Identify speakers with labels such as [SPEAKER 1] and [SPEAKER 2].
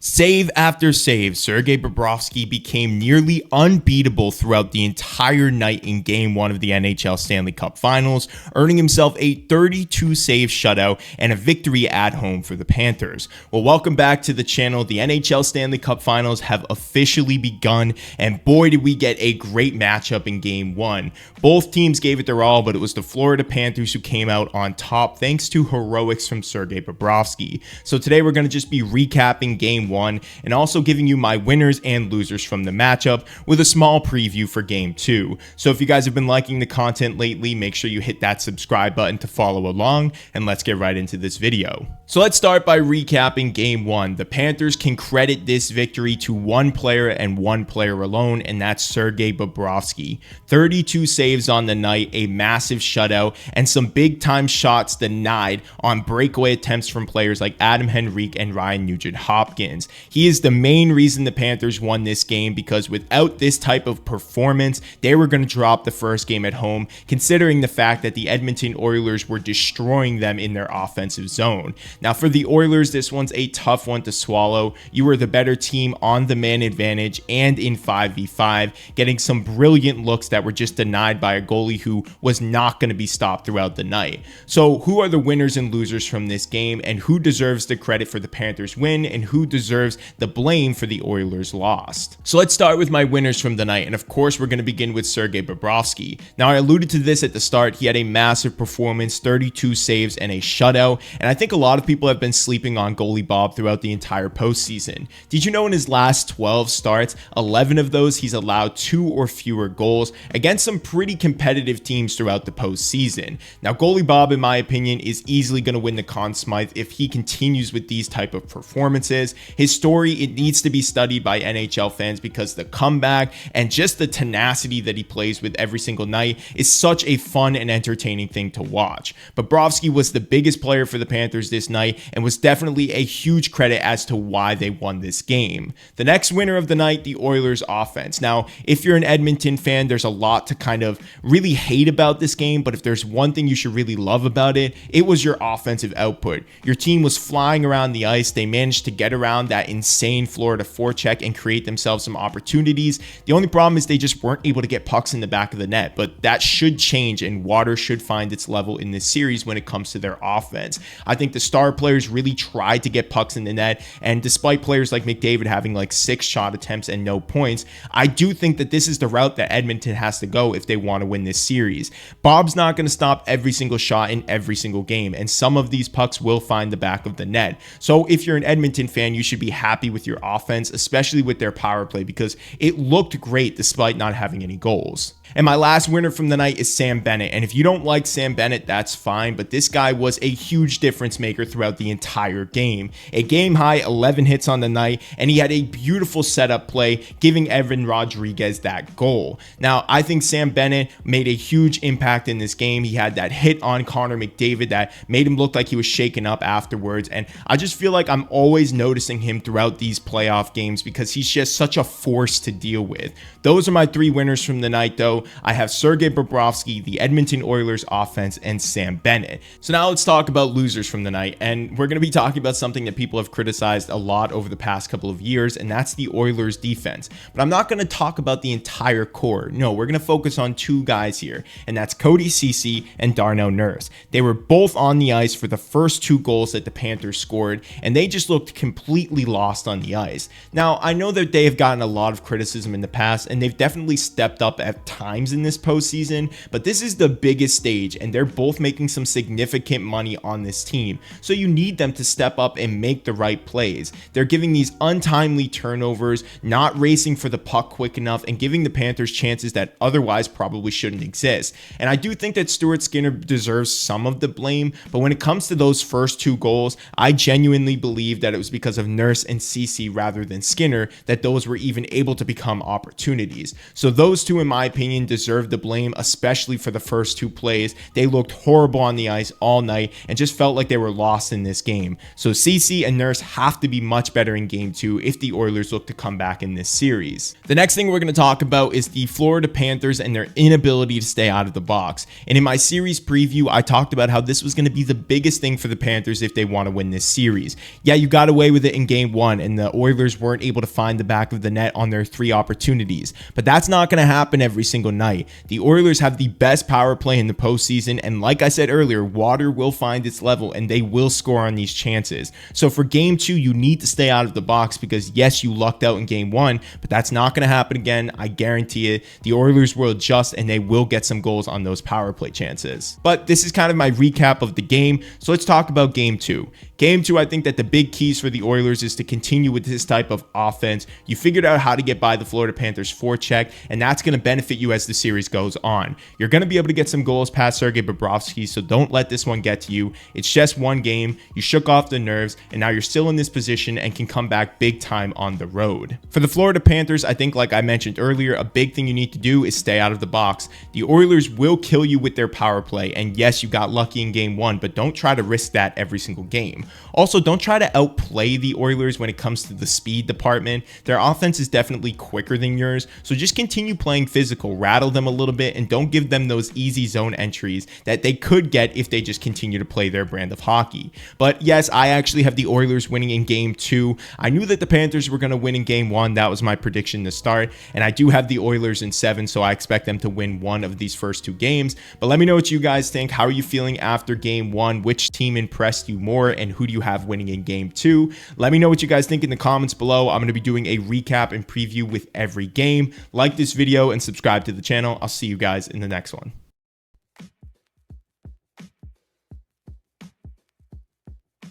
[SPEAKER 1] Save after save, Sergei Bobrovsky became nearly unbeatable throughout the entire night in Game 1 of the NHL Stanley Cup Finals, earning himself a 32-save shutout and a victory at home for the Panthers. Well, welcome back to the channel. The NHL Stanley Cup Finals have officially begun, and boy did we get a great matchup in Game 1. Both teams gave it their all, but it was the Florida Panthers who came out on top thanks to heroics from Sergei Bobrovsky. So today we're going to just be recapping Game 1 and also giving you my winners and losers from the matchup with a small preview for Game 2. So if you guys have been liking the content lately, make sure you hit that subscribe button to follow along, and let's get right into this video. So let's start by recapping Game 1. The Panthers can credit this victory to one player and one player alone, and that's Sergei Bobrovsky. 32 saves on the night, a massive shutout, and some big time shots denied on breakaway attempts from players like Adam Henrique and Ryan Nugent-Hopkins. He is the main reason the Panthers won this game, because without this type of performance, they were going to drop the first game at home, considering the fact that the Edmonton Oilers were destroying them in their offensive zone. Now for the Oilers, this one's a tough one to swallow. You were the better team on the man advantage and in 5v5, getting some brilliant looks that were just denied by a goalie who was not going to be stopped throughout the night. So who are the winners and losers from this game, and who deserves the credit for the Panthers win, and who deserves the blame for the Oilers lost? So let's start with my winners from the night, and of course we're going to begin with Sergei Bobrovsky. Now I alluded to this at the start. He had a massive performance, 32 saves and a shutout, and I think a lot of people have been sleeping on goalie Bob throughout the entire postseason. Did you know in his last 12 starts, 11 of those he's allowed 2 or fewer goals against some pretty competitive teams throughout the postseason? Now goalie Bob, in my opinion, is easily going to win the Conn Smythe if he continues with these type of performances. His story, it needs to be studied by NHL fans, because the comeback and just the tenacity that he plays with every single night is such a fun and entertaining thing to watch. Bobrovsky was the biggest player for the Panthers this night and was definitely a huge credit as to why they won this game. The next winner of the night, the Oilers offense. Now, if you're an Edmonton fan, there's a lot to kind of really hate about this game, but if there's one thing you should really love about it, it was your offensive output. Your team was flying around the ice. They managed to get around that insane Florida forecheck and create themselves some opportunities. The only problem is they just weren't able to get pucks in the back of the net, but that should change, and water should find its level in this series when it comes to their offense. I think the star players really tried to get pucks in the net, and despite players like McDavid having like 6 shot attempts and no points, I do think that this is the route that Edmonton has to go if they want to win this series. Bob's not going to stop every single shot in every single game, and some of these pucks will find the back of the net. So if you're an Edmonton fan, you should be happy with your offense, especially with their power play, because it looked great despite not having any goals. And my last winner from the night is Sam Bennett. And if you don't like Sam Bennett, that's fine, but this guy was a huge difference maker throughout the entire game. A game high 11 hits on the night, and he had a beautiful setup play, giving Evan Rodriguez that goal. Now, I think Sam Bennett made a huge impact in this game. He had that hit on Connor McDavid that made him look like he was shaken up afterwards, and I just feel like I'm always noticing him throughout these playoff games because he's just such a force to deal with. Those are my 3 winners from the night, though. I have Sergei Bobrovsky, the Edmonton Oilers offense, and Sam Bennett. So now let's talk about losers from the night, and we're going to be talking about something that people have criticized a lot over the past couple of years, and that's the Oilers defense. But I'm not going to talk about the entire core. No, we're going to focus on 2 guys here, and that's Cody Ceci and Darnell Nurse. They were both on the ice for the first 2 goals that the Panthers scored, and they just looked completely lost on the ice. Now, I know that they have gotten a lot of criticism in the past, and they've definitely stepped up at times in this postseason, but this is the biggest stage, and they're both making some significant money on this team, so you need them to step up and make the right plays. They're giving these untimely turnovers, not racing for the puck quick enough, and giving the Panthers chances that otherwise probably shouldn't exist. And I do think that Stuart Skinner deserves some of the blame, but when it comes to those first 2 goals, I genuinely believe that it was because of Nurse and Ceci rather than Skinner that those were even able to become opportunities. So those 2, in my opinion, deserve the blame, especially for the first 2 plays. They looked horrible on the ice all night and just felt like they were lost in this game. So Ceci and Nurse have to be much better in Game 2 if the Oilers look to come back in this series. The next thing we're going to talk about is the Florida Panthers and their inability to stay out of the box. And in my series preview, I talked about how this was going to be the biggest thing for the Panthers if they want to win this series. Yeah, you got away with it in Game game one and the Oilers weren't able to find the back of the net on their 3 opportunities. But that's not going to happen every single night. The Oilers have the best power play in the postseason, and like I said earlier, water will find its level and they will score on these chances. So for game 2, you need to stay out of the box because yes, you lucked out in game 1, but that's not going to happen again. I guarantee it. The Oilers will adjust and they will get some goals on those power play chances. But this is kind of my recap of the game. So let's talk about game 2. Game 2, I think that the big keys for the Oilers is to continue with this type of offense. You figured out how to get by the Florida Panthers forecheck, and that's going to benefit you as the series goes on. You're going to be able to get some goals past Sergei Bobrovsky, so don't let this one get to you. It's just one game. You shook off the nerves, and now you're still in this position and can come back big time on the road. For the Florida Panthers, I think like I mentioned earlier, a big thing you need to do is stay out of the box. The Oilers will kill you with their power play, and yes, you got lucky in game 1, but don't try to risk that every single game. Also, don't try to outplay the Oilers when it comes to the speed department. Their offense is definitely quicker than yours, so just continue playing physical, rattle them a little bit, and don't give them those easy zone entries that they could get if they just continue to play their brand of hockey. But yes, I actually have the Oilers winning in game 2. I knew that the Panthers were going to win in game 1. That was my prediction to start, and I do have the Oilers in 7, so I expect them to win one of these first 2 games. But let me know what you guys think. How are you feeling after game 1? Which team impressed you more, and who do you have winning in game 2? Let me know what you guys think in the comments below. I'm going to be doing a recap and preview with every game. Like this video and subscribe to the channel. I'll see you guys in the next one.